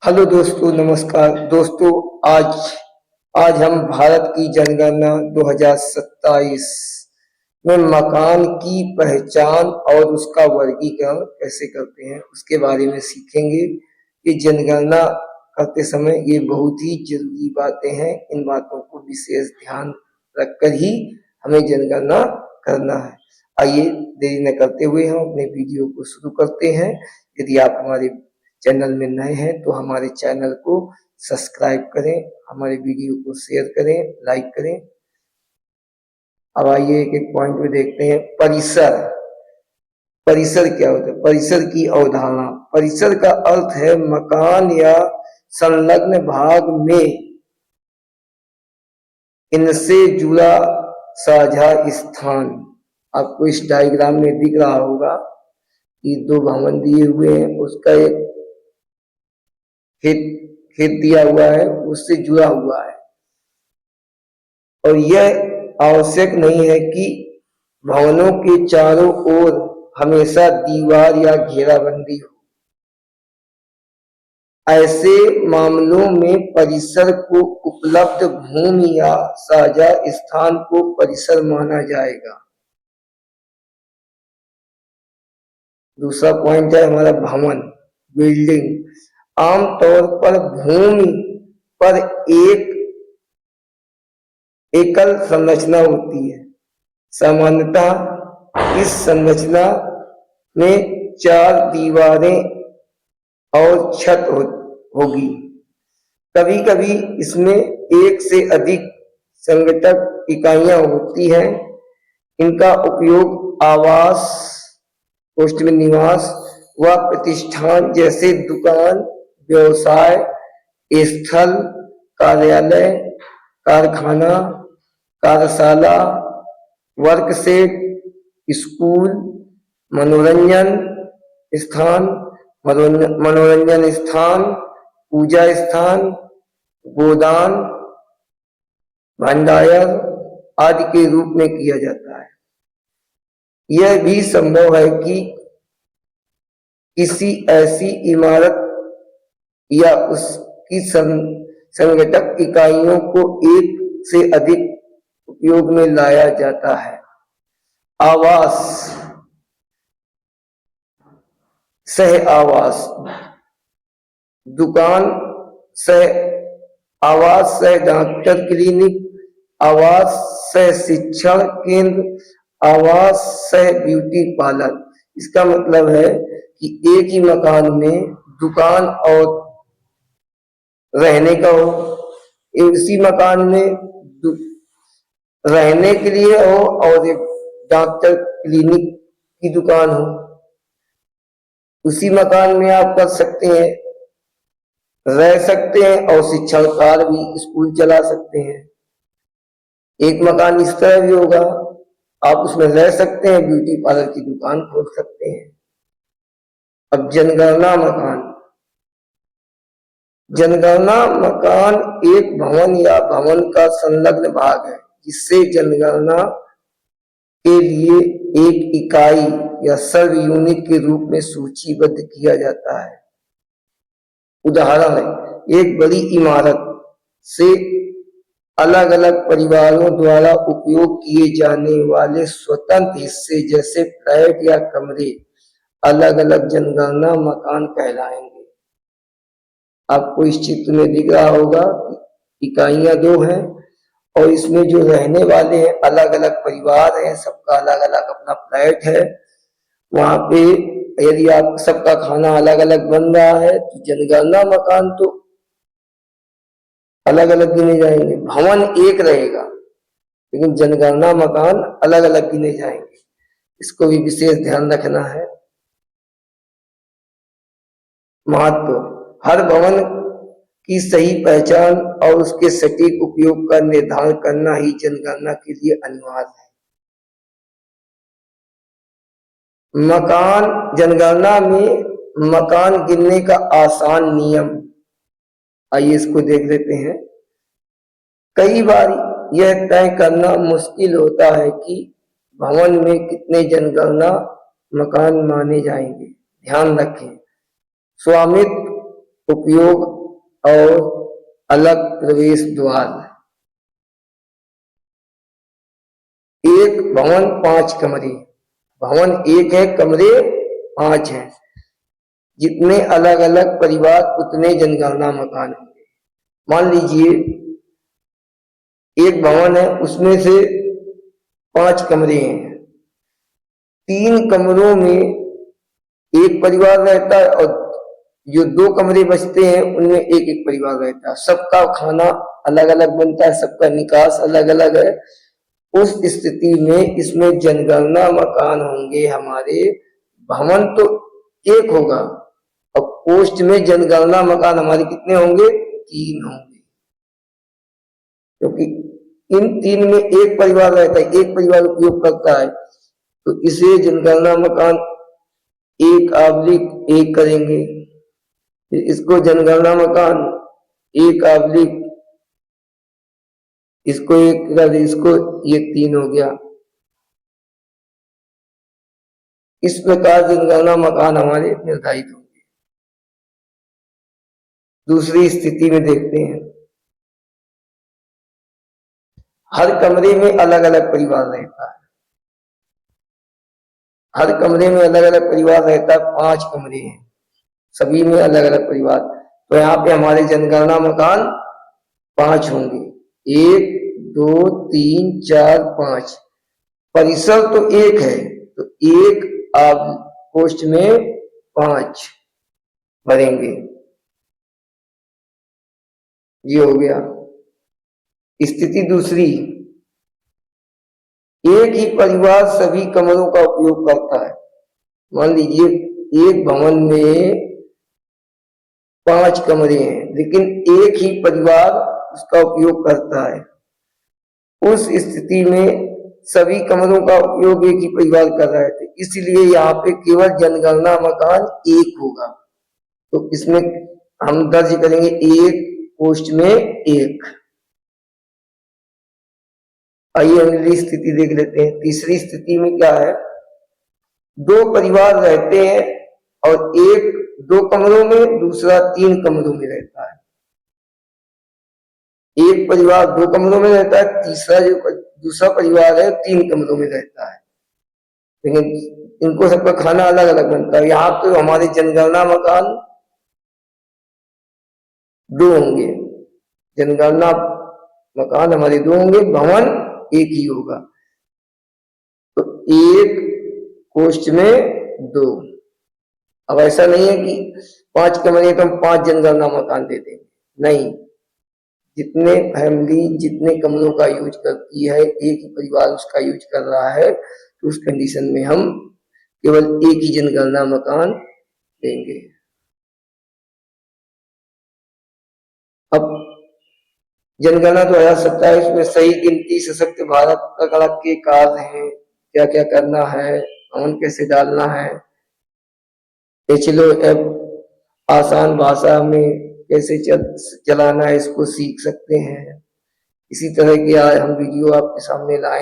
Hello दोस्तों, नमस्कार दोस्तों। आज आज हम भारत की जनगणना 2027 में मकान की पहचान और उसका वर्गीकरण कैसे करते हैं उसके बारे में सीखेंगे। ये जनगणना करते समय ये बहुत ही जरूरी बातें हैं। इन बातों को विशेष ध्यान रखकर ही हमें जनगणना करना है। आइए देरी न करते हुए हम अपने वीडियो को शुरू करते हैं। यदि आप हमारे चैनल में नए हैं तो हमारे चैनल को सब्सक्राइब करें, हमारे वीडियो को शेयर करें, लाइक करें। अब आइए एक एक पॉइंट में देखते हैं। परिसर। परिसर क्या होता है? परिसर की अवधारणा। परिसर का अर्थ है मकान या संलग्न भाग में इनसे जुड़ा साझा स्थान। आपको इस डायग्राम में दिख रहा होगा कि दो भवन दिए हुए हैं, उसका एक खेत खेत दिया हुआ है, उससे जुड़ा हुआ है। और यह आवश्यक नहीं है कि भवनों के चारों ओर हमेशा दीवार या घेराबंदी हो। ऐसे मामलों में परिसर को उपलब्ध भूमि या साझा स्थान को परिसर माना जाएगा। दूसरा पॉइंट है हमारा भवन, बिल्डिंग। आमतौर पर भूमि पर एक एकल संरचना होती है। सामान्यतः इस संरचना में 4 दीवारें और छत होगी। कभी कभी इसमें एक से अधिक संगठक इकाइयां होती हैं। इनका उपयोग आवास, पोस्ट में निवास व प्रतिष्ठान जैसे दुकान, व्यवसाय स्थल, कार्यालय, कारखाना, कार्यशाला, वर्कशॉप, स्कूल, मनोरंजन स्थान, मनोरंजन स्थान, पूजा स्थान, गोदान, भंडार आदि के रूप में किया जाता है। यह भी संभव है कि किसी ऐसी इमारत या उसकी संगठक इकाइयों को एक से अधिक उपयोग में लाया जाता है। आवास, सह आवास, दुकान सह आवास, सह डॉक्टर क्लिनिक, आवास सह शिक्षण केंद्र, आवास सह ब्यूटी पार्लर। इसका मतलब है कि एक ही मकान में दुकान और रहने का हो, इसी मकान में रहने के लिए हो और एक डॉक्टर क्लिनिक की दुकान हो। उसी मकान में आप कर सकते हैं, रह सकते हैं और शिक्षण कार्य भी, स्कूल चला सकते हैं। एक मकान इस तरह भी होगा, आप उसमें रह सकते हैं, ब्यूटी पार्लर की दुकान खोल सकते हैं। अब जनगणना मकान। जनगणना मकान एक भवन या भवन का संलग्न भाग है जिससे जनगणना के लिए एक इकाई या सब यूनिट के रूप में सूचीबद्ध किया जाता है। उदाहरण है, एक बड़ी इमारत से अलग अलग परिवारों द्वारा उपयोग किए जाने वाले स्वतंत्र हिस्से जैसे फ्लैट या कमरे अलग अलग जनगणना मकान कहलाएंगे। आपको इस चित्र में दिख रहा होगा इकाइयां 2 हैं और इसमें जो रहने वाले हैं अलग अलग परिवार हैं, सबका अलग अलग अपना फ्लैट है। वहां पे यदि आप सबका खाना अलग अलग बन रहा है तो जनगणना मकान तो अलग अलग गिने जाएंगे। भवन एक रहेगा लेकिन जनगणना मकान अलग अलग गिने जाएंगे। इसको भी विशेष ध्यान रखना है। महत्व, हर भवन की सही पहचान और उसके सटीक उपयोग का निर्धारण करना ही जनगणना के लिए अनिवार्य है। मकान जनगणना में मकान गिनने का आसान नियम, आइए इसको देख लेते हैं। कई बार यह तय करना मुश्किल होता है कि भवन में कितने जनगणना मकान माने जाएंगे। ध्यान रखें, स्वामित्व उपयोग और अलग प्रवेश द्वार। एक भवन 5 कमरे, भवन एक है, कमरे 5 हैं। जितने अलग अलग परिवार उतने जनगणना मकान होंगे। मान लीजिए एक भवन है, उसमें से 5 कमरे हैं, 3 कमरों में एक परिवार रहता है और जो 2 कमरे बचते हैं उनमें एक एक परिवार रहता है। सबका खाना अलग अलग बनता है, सबका निकास अलग अलग है। उस स्थिति में इसमें जनगणना मकान होंगे हमारे, भवन तो एक होगा और पोस्ट में जनगणना मकान हमारे कितने होंगे? 3 होंगे, क्योंकि इन 3 में एक परिवार रहता है, एक परिवार उपयोग करता है, तो इसे जनगणना मकान 1/1 करेंगे। इसको जनगणना मकान 1/, इसको 1 कर, इसको ये 3 हो गया। इस प्रकार जनगणना मकान हमारे निर्धारित होंगे। दूसरी स्थिति में देखते हैं, हर कमरे में अलग अलग परिवार रहता है, हर कमरे में अलग अलग परिवार रहता है, 5 कमरे हैं, सभी में अलग अलग परिवार, तो यहाँ पे हमारे जनगणना मकान 5 होंगे। 1 2 3 4 5, परिसर तो 1 है, तो 1 पोस्ट में 5 भरेंगे। ये हो गया। स्थिति दूसरी, एक ही परिवार सभी कमरों का उपयोग करता है। मान लीजिए एक भवन में 5 कमरे हैं, लेकिन एक ही परिवार उसका उपयोग करता है। उस स्थिति में सभी कमरों का उपयोग एक ही परिवार कर रहे थे, इसलिए यहाँ पे केवल जनगणना मकान 1 होगा। तो इसमें हम दर्ज करेंगे 1, पोस्ट में 1। आइए अगली स्थिति देख लेते हैं। तीसरी स्थिति में क्या है, 2 परिवार रहते हैं और एक 2 कमरों में, दूसरा 3 कमरों में रहता है। एक परिवार 2 कमरों में रहता है, तीसरा जो दूसरा परिवार है 3 कमरों में रहता है, लेकिन इनको सबका खाना अलग अलग बनता है। यहाँ तो हमारे जनगणना मकान 2 होंगे, जनगणना मकान हमारे 2 होंगे, भवन 1 ही होगा। तो 1 पोस्ट में 2। अब ऐसा नहीं है कि 5 कमरे तो हम 5 जनगणना मकान दे देंगे, नहीं, जितने फैमिली जितने कमरों का यूज करती है, एक ही परिवार उसका यूज कर रहा है, तो उस कंडीशन में हम केवल एक ही जनगणना मकान देंगे। अब जनगणना 2027 में सही गिनती, सशक्त भारत का के कार्य हैं, क्या क्या करना है, कौन कैसे डालना है, HLOF आसान भाषा में कैसे चलाना है, इसको सीख सकते हैं। इसी तरह की आज हम वीडियो आपके सामने लाए।